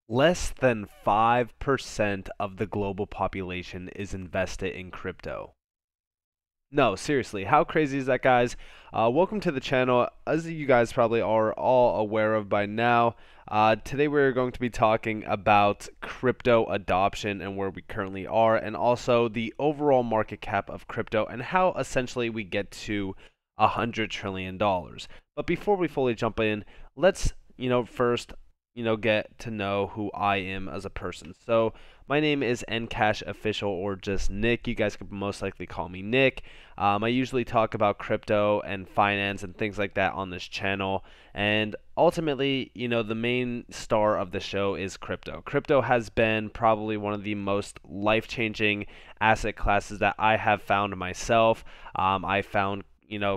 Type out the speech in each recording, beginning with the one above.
Less than 5% of the global population is invested in crypto. No, seriously, how crazy is that, guys? Welcome to the channel. As you guys probably are all aware of by now, today we're going to be talking about crypto adoption and where we currently are, and also the overall market cap of crypto and how essentially we get to $100 trillion. But before we fully jump in, let's first get to know who I am as a person. So my name is NCashOfficial, or just Nick. You guys could most likely call me Nick. I usually talk about crypto and finance and things like that on this channel. And ultimately, the main star of the show is crypto. Crypto has been probably one of the most life-changing asset classes that I have found myself. I found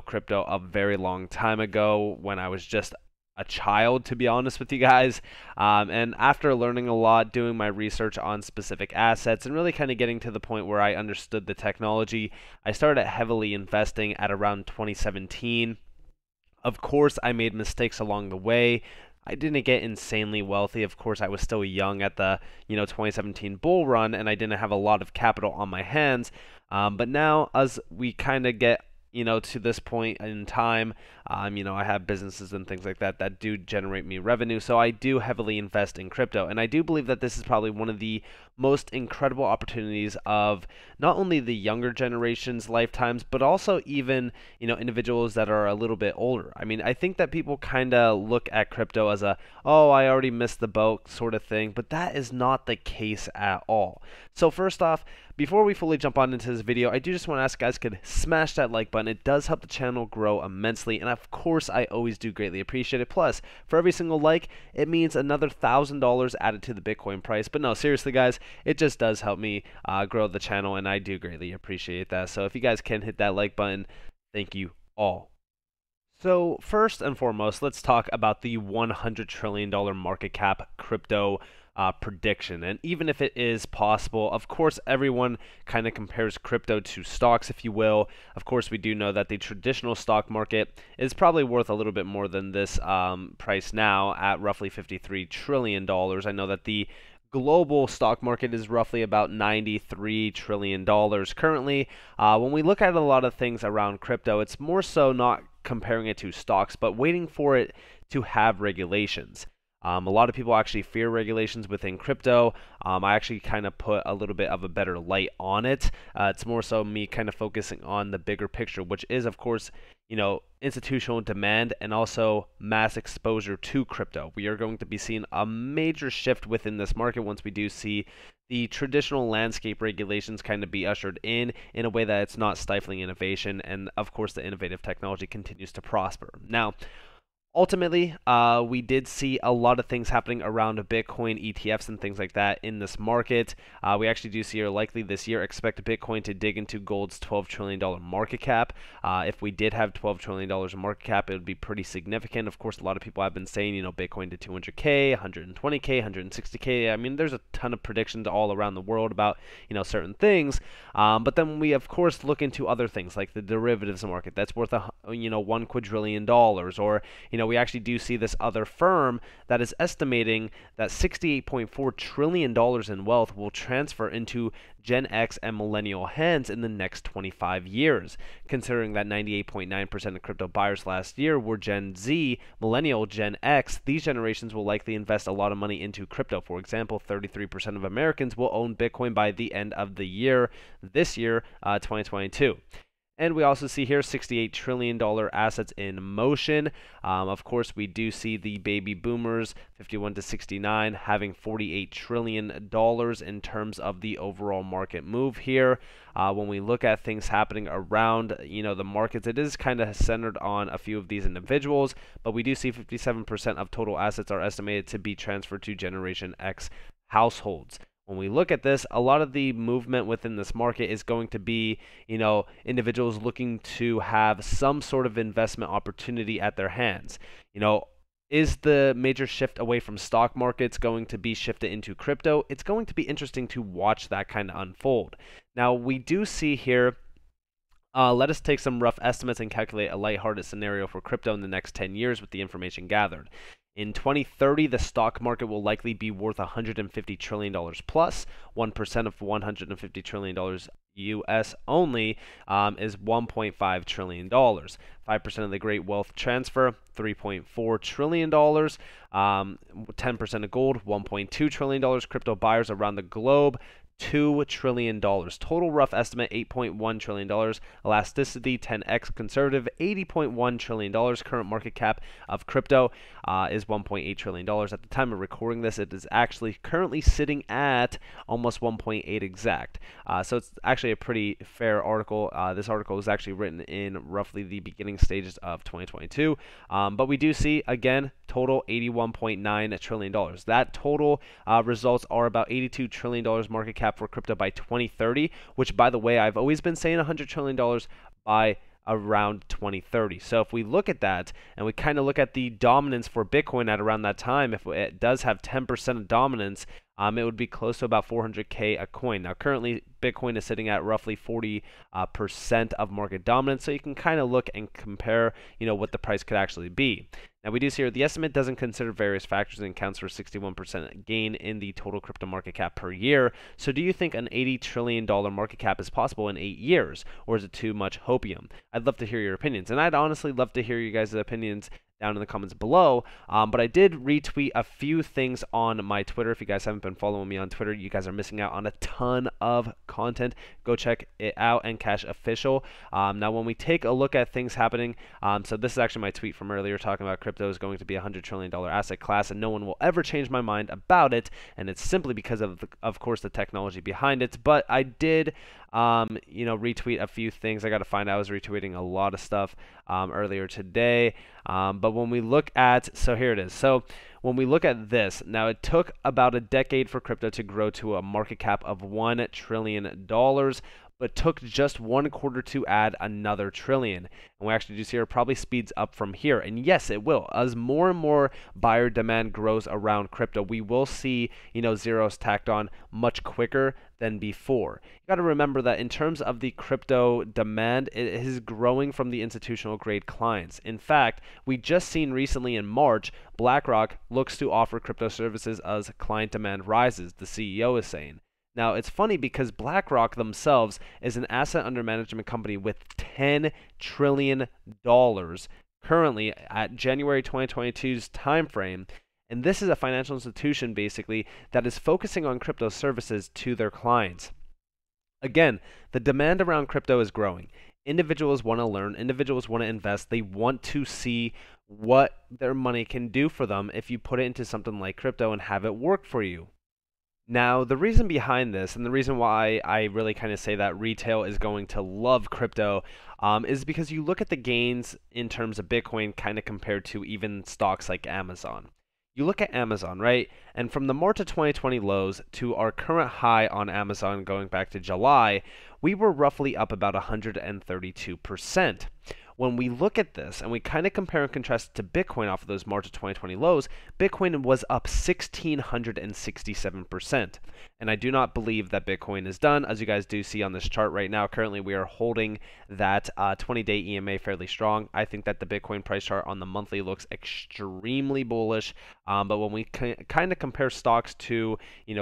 crypto a very long time ago when I was just a child, to be honest with you guys. And after learning a lot, doing my research on specific assets, and really kind of getting to the point where I understood the technology, I started heavily investing at around 2017. Of course, I made mistakes along the way. I didn't get insanely wealthy. Of course, I was still young at the 2017 bull run, and I didn't have a lot of capital on my hands. But now, as we kind of get to this point in time, I have businesses and things like that that do generate me revenue. So I do heavily invest in crypto. And I do believe that this is probably one of the most incredible opportunities of not only the younger generation's lifetimes, but also even, individuals that are a little bit older. I mean, I think that people kind of look at crypto as oh, I already missed the boat sort of thing, but that is not the case at all. So first off, before we fully jump on into this video, I do just want to ask guys could smash that like button. It does help the channel grow immensely, and of course, I always do greatly appreciate it. Plus, for every single like, it means another $1,000 added to the Bitcoin price. But no, seriously, guys, it just does help me grow the channel, and I do greatly appreciate that. So if you guys can hit that like button, thank you all. So first and foremost, let's talk about the $100 trillion market cap crypto prediction. And even if it is possible, of course, everyone kind of compares crypto to stocks, if you will. Of course, we do know that the traditional stock market is probably worth a little bit more than this price now at roughly $53 trillion. I know that the global stock market is roughly about $93 trillion currently. When we look at a lot of things around crypto, it's more so not comparing it to stocks, but waiting for it to have regulations. A lot of people actually fear regulations within crypto. I actually kind of put a little bit of a better light on it. It's more so me kind of focusing on the bigger picture, which is, of course, institutional demand and also mass exposure to crypto. We are going to be seeing a major shift within this market once we do see the traditional landscape regulations kind of be ushered in a way that it's not stifling innovation, and of course the innovative technology continues to prosper. Now, ultimately, we did see a lot of things happening around Bitcoin ETFs and things like that in this market. We actually do see, or likely this year, expect Bitcoin to dig into gold's $12 trillion market cap. If we did have $12 trillion in market cap, it would be pretty significant. Of course, a lot of people have been saying, Bitcoin to 200K, 120K, 160K. I mean, there's a ton of predictions all around the world about, certain things. But then we, of course, look into other things like the derivatives market that's worth, $1 quadrillion, or, we actually do see this other firm that is estimating that $68.4 trillion in wealth will transfer into Gen X and millennial hands in the next 25 years. Considering that 98.9% of crypto buyers last year were Gen Z, millennial, Gen X, these generations will likely invest a lot of money into crypto. For example, 33% of Americans will own Bitcoin by the end of the year, this year, 2022. And we also see here $68 trillion assets in motion. Of course, we do see the baby boomers, 51 to 69, having $48 trillion in terms of the overall market move here. When we look at things happening around, the markets, it is kind of centered on a few of these individuals, but we do see 57% of total assets are estimated to be transferred to Generation X households. When we look at this, a lot of the movement within this market is going to be, individuals looking to have some sort of investment opportunity at their hands. Is the major shift away from stock markets going to be shifted into crypto? It's going to be interesting to watch that kind of unfold. Now, we do see here, let us take some rough estimates and calculate a lighthearted scenario for crypto in the next 10 years with the information gathered. In 2030, the stock market will likely be worth $150 trillion plus. 1% of $150 trillion US only is $1.5 trillion. 5% of the great wealth transfer, $3.4 trillion. 10% of gold, $1.2 trillion. Crypto buyers around the globe, $2 trillion. Total rough estimate, $8.1 trillion. Elasticity, 10x conservative, $80.1 trillion. Current market cap of crypto is $1.8 trillion. At the time of recording this, it is actually currently sitting at almost 1.8 exact. So it's actually a pretty fair article. This article was actually written in roughly the beginning stages of 2022. But we do see, again, total $81.9 trillion. That total results are about $82 trillion market cap for crypto by 2030, which, by the way, I've always been saying $100 trillion by around 2030. So if we look at that and we kind of look at the dominance for Bitcoin at around that time, if it does have 10% of dominance, it would be close to about 400K a coin. Now, currently, Bitcoin is sitting at roughly 40% of market dominance, so you can kind of look and compare, what the price could actually be. Now, we do see here the estimate doesn't consider various factors and accounts for 61% gain in the total crypto market cap per year. So do you think an $80 trillion market cap is possible in 8 years, or is it too much hopium? I'd love to hear your opinions, and I'd honestly love to hear you guys' opinions down in the comments below. But I did retweet a few things on my Twitter. If you guys haven't been following me on Twitter, you guys are missing out on a ton of content. Go check it out, NCashOfficial. Now, when we take a look at things happening, so this is actually my tweet from earlier talking about crypto is going to be a $100 trillion asset class, and no one will ever change my mind about it, and it's simply because of course, the technology behind it. But I did retweet a few things. I got to find out. I was retweeting a lot of stuff earlier today. But when we look at, so here it is. So when we look at this, now it took about a decade for crypto to grow to a market cap of $1 trillion, but took just 1 quarter to add another trillion. And we actually do see it probably speeds up from here. And yes, it will. As more and more buyer demand grows around crypto, we will see, zeros tacked on much quicker than before. You got to remember that in terms of the crypto demand, it is growing from the institutional grade clients. In fact, we just seen recently in March, Blackrock looks to offer crypto services as client demand rises, the CEO is saying. Now, it's funny because BlackRock themselves is an asset under management company with $10 trillion currently at January 2022's time frame. And this is a financial institution, basically, that is focusing on crypto services to their clients. Again, the demand around crypto is growing. Individuals want to learn. Individuals want to invest. They want to see what their money can do for them if you put it into something like crypto and have it work for you. Now, the reason behind this, and the reason why I really kind of say that retail is going to love crypto, is because you look at the gains in terms of Bitcoin kind of compared to even stocks like Amazon. You look at Amazon, right? And from the March of 2020 lows to our current high on Amazon going back to July, we were roughly up about 132%. When we look at this and we kind of compare and contrast to Bitcoin off of those March of 2020 lows, Bitcoin was up 1,667%. And I do not believe that Bitcoin is done. As you guys do see on this chart right now, currently we are holding that 20-day EMA fairly strong. I think that the Bitcoin price chart on the monthly looks extremely bullish. But when we kind of compare stocks to,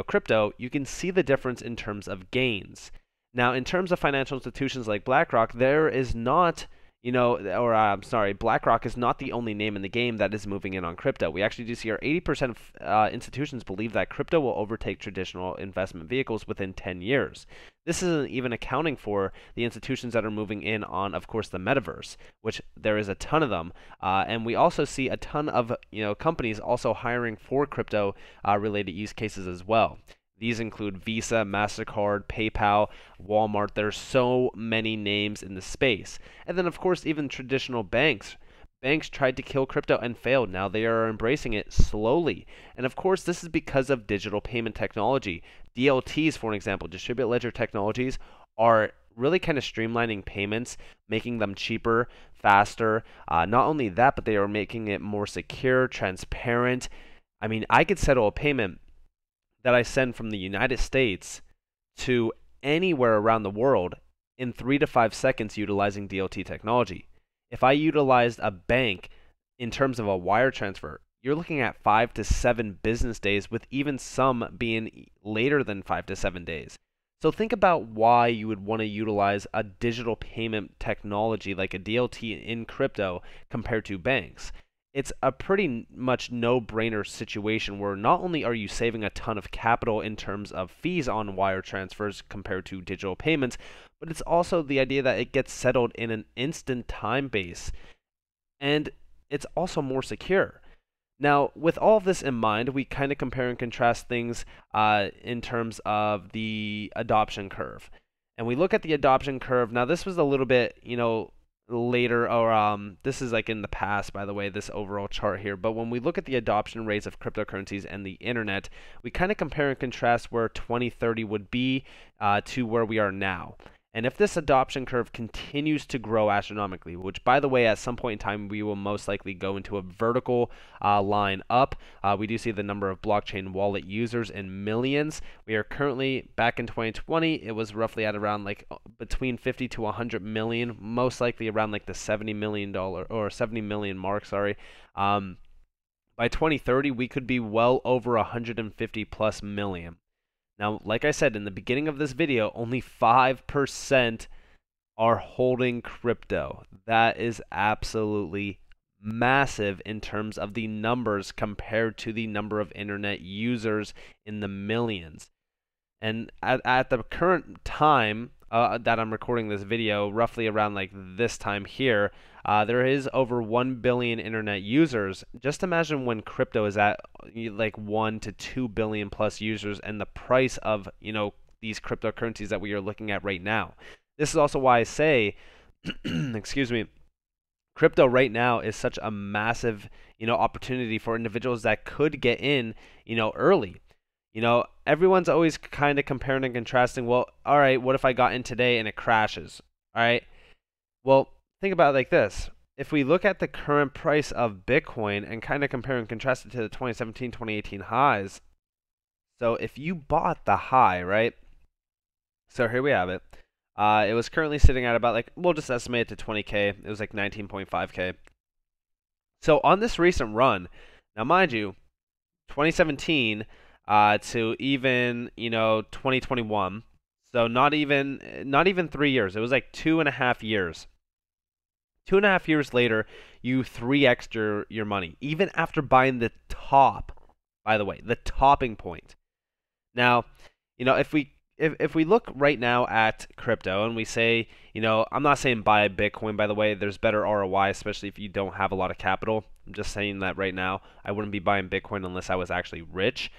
crypto, you can see the difference in terms of gains. Now, in terms of financial institutions like BlackRock, there is not BlackRock is not the only name in the game that is moving in on crypto. We actually do see our 80% of institutions believe that crypto will overtake traditional investment vehicles within 10 years. This isn't even accounting for the institutions that are moving in on, of course, the metaverse, which there is a ton of them. And we also see a ton of companies also hiring for crypto related use cases as well. These include Visa, MasterCard, PayPal, Walmart. There's so many names in the space. And then, of course, even traditional banks. Banks tried to kill crypto and failed. Now they are embracing it slowly. And of course, this is because of digital payment technology. DLTs, for an example, distributed ledger technologies, are really kind of streamlining payments, making them cheaper, faster. Not only that, but they are making it more secure, transparent. I mean, I could settle a payment that I send from the United States to anywhere around the world in 3 to 5 seconds utilizing DLT technology. If I utilized a bank in terms of a wire transfer you're looking at 5 to 7 business days, with even some being later than 5 to 7 days. So think about why you would want to utilize a digital payment technology like a DLT in crypto compared to banks. It's a pretty much no-brainer situation where not only are you saving a ton of capital in terms of fees on wire transfers compared to digital payments, but it's also the idea that it gets settled in an instant time base, and it's also more secure. Now, with all of this in mind, we kind of compare and contrast things in terms of the adoption curve. And we look at the adoption curve. Now, this was a little bit, later, or this is like in the past, by the way, this overall chart here. But when we look at the adoption rates of cryptocurrencies and the internet, we kind of compare and contrast where 2030 would be to where we are now. And if this adoption curve continues to grow astronomically, which, by the way, at some point in time, we will most likely go into a vertical line up. We do see the number of blockchain wallet users in millions. We are currently, back in 2020, it was roughly at around like between 50 to 100 million, most likely around like the $70 million or 70 million mark, sorry. By 2030, we could be well over 150 plus million. Now, like I said in the beginning of this video, only 5% are holding crypto. That is absolutely massive in terms of the numbers compared to the number of internet users in the millions. And at the current time that I'm recording this video, roughly around like this time here, there is over 1 billion internet users. Just imagine when crypto is at like 1 to 2 billion plus users, and the price of, these cryptocurrencies that we are looking at right now. This is also why I say, excuse me, crypto right now is such a massive, opportunity for individuals that could get in, early. Everyone's always kind of comparing and contrasting. Well, all right, what if I got in today and it crashes? All right. Well, think about it like this. If we look at the current price of Bitcoin and kind of compare and contrast it to the 2017, 2018 highs. So if you bought the high, right? So here we have it. It was currently sitting at about, like, we'll just estimate it to 20K. It was like 19.5K. So on this recent run, now mind you, 2017 to even 2021, so not even 3 years. It was like 2.5 years. 2.5 years later, you 3x your money, even after buying the top. By the way, the topping point. Now, if we look right now at crypto and we say, I'm not saying buy Bitcoin, by the way. There's better ROI, especially if you don't have a lot of capital. I'm just saying that right now. I wouldn't be buying Bitcoin unless I was actually rich.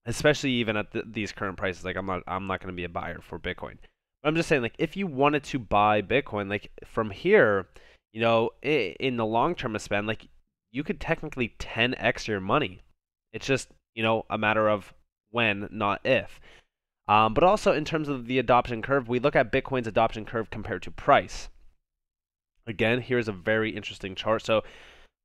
Especially even at these current prices. Like, I'm not going to be a buyer for Bitcoin. But I'm just saying, like, if you wanted to buy Bitcoin, like, from here, in the long term span, like, you could technically 10x your money. It's just, a matter of when, not if. But also in terms of the adoption curve, we look at Bitcoin's adoption curve compared to price. Again, here's a very interesting chart. So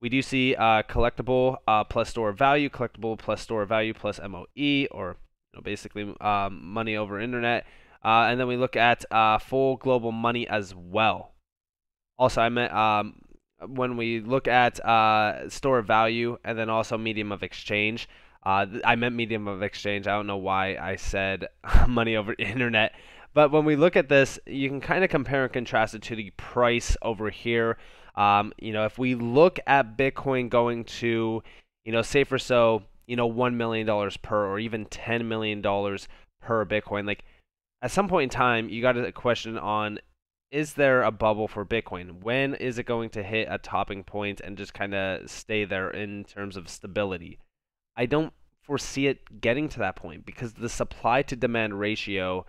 we do see collectible plus store value, collectible plus store value plus MOE, or basically money over internet. And then we look at full global money as well. Also, I meant when we look at store value and then also medium of exchange. I meant medium of exchange. I don't know why I said money over internet. But when we look at this, you can kind of compare and contrast it to the price over here. If we look at Bitcoin going to, say for so, $1 million per, or even $10 million per Bitcoin, like, at some point in time, you got a question on, is there a bubble for Bitcoin? When is it going to hit a topping point and just kind of stay there in terms of stability? I don't foresee it getting to that point because the supply to demand ratio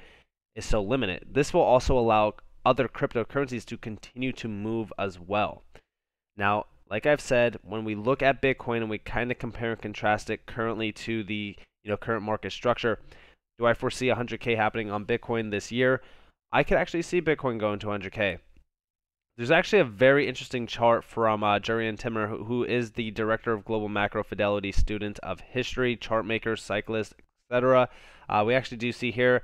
is so limited. This will also allow other cryptocurrencies to continue to move as well. Now, like I've said, when we look at Bitcoin and we kind of compare and contrast it currently to the current market structure, do I foresee 100K happening on Bitcoin this year? I could actually see Bitcoin going to 100K. There's actually a very interesting chart from Jurian Timmer, who is the Director of Global Macro Fidelity Student of History, chart maker, cyclist, etc. We actually do see here,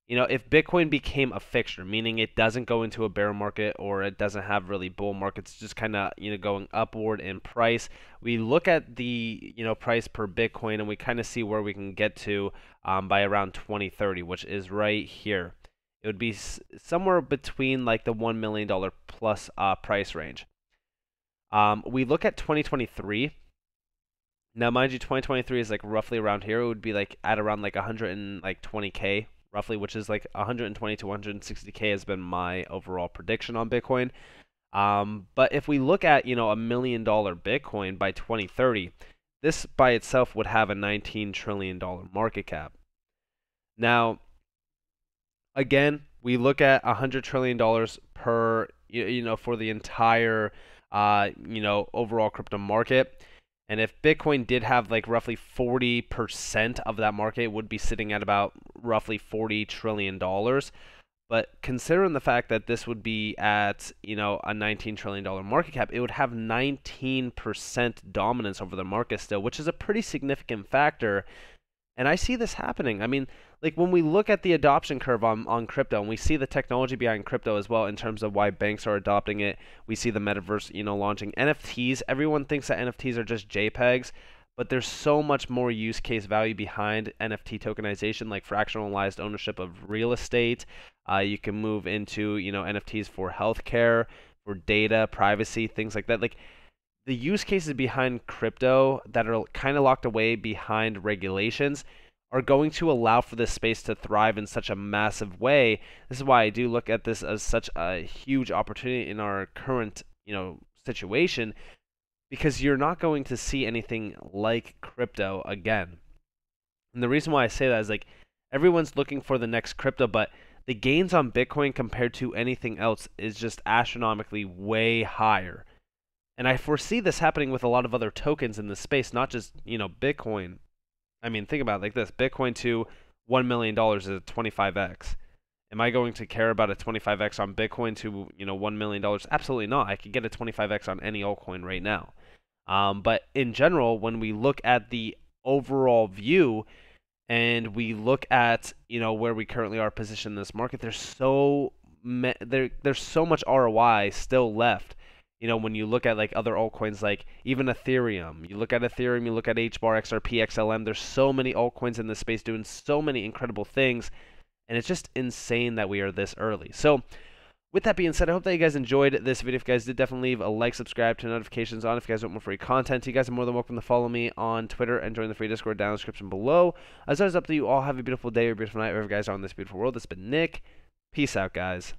if Bitcoin became a fixture, meaning it doesn't go into a bear market or it doesn't have really bull markets, just kind of, going upward in price, we look at the, price per Bitcoin and we kind of see where we can get to by around 2030, which is right here. It would be somewhere between like the $1 million plus price range. We look at 2023. Now, mind you, 2023 is like roughly around here. It would be like at around like 120K roughly, which is like 120 to 160K has been my overall prediction on Bitcoin. But if we look at, $1 million Bitcoin by 2030, this by itself would have a $19 trillion market cap. Now, again, we look at $100 trillion per, for the entire, overall crypto market. And if Bitcoin did have like roughly 40% of that market, it would be sitting at about roughly $40 trillion. But considering the fact that this would be at, a $19 trillion market cap, it would have 19% dominance over the market still, which is a pretty significant factor. And I see this happening. I mean, like when we look at the adoption curve on crypto and we see the technology behind crypto as well in terms of why banks are adopting it, we see the metaverse, launching NFTs. Everyone thinks that NFTs are just JPEGs, but there's so much more use case value behind NFT tokenization, like fractionalized ownership of real estate. You can move into, NFTs for healthcare, for data, privacy, things like that. Like the use cases behind crypto that are kind of locked away behind regulations are going to allow for this space to thrive in such a massive way. This is why I do look at this as such a huge opportunity in our current, situation, because you're not going to see anything like crypto again. And the reason why I say that is like everyone's looking for the next crypto, but the gains on Bitcoin compared to anything else is just astronomically way higher. And I foresee this happening with a lot of other tokens in this space, not just, Bitcoin. I mean, think about it like this. Bitcoin to $1 million is a 25x. Am I going to care about a 25x on Bitcoin to, $1 million? Absolutely not. I could get a 25x on any altcoin right now. But in general, when we look at the overall view and we look at, where we currently are positioned in this market, there's so much ROI still left. When you look at like other altcoins, like even Ethereum, you look at HBAR, XRP, XLM, there's so many altcoins in this space doing so many incredible things, and it's just insane that we are this early. So with that being said, I hope that you guys enjoyed this video. If you guys did, definitely leave a like, subscribe, turn notifications on if you guys want more free content. You guys are more than welcome to follow me on Twitter and join the free Discord down in the description below. As always, up to you all. Have a beautiful day or beautiful night wherever you guys are in this beautiful world. This has been Nick. Peace out, guys.